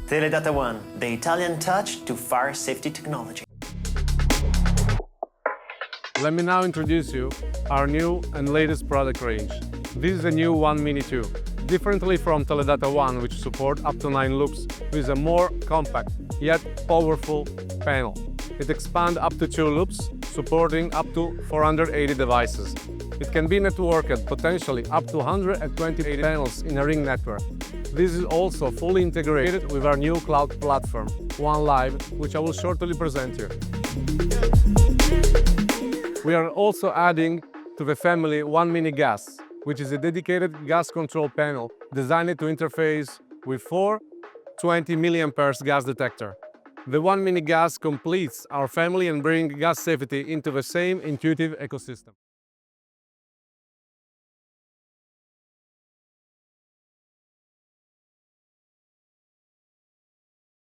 Teledata One, the Italian touch to fire safety technology. Let me now introduce you our new and latest product range. This is a new OneMini2. Differently from Teledata One, which support up to 9 loops, with a more compact yet powerful panel. It expands up to 2 loops, supporting up to 480 devices. It can be networked potentially up to 120 panels in a ring network. This is also fully integrated with our new cloud platform, OneLive, which I will shortly present you. We are also adding to the family OneMini Gas, which is a dedicated gas control panel designed to interface with 4 20 mA gas detector. The OneMini Gas completes our family and brings gas safety into the same intuitive ecosystem.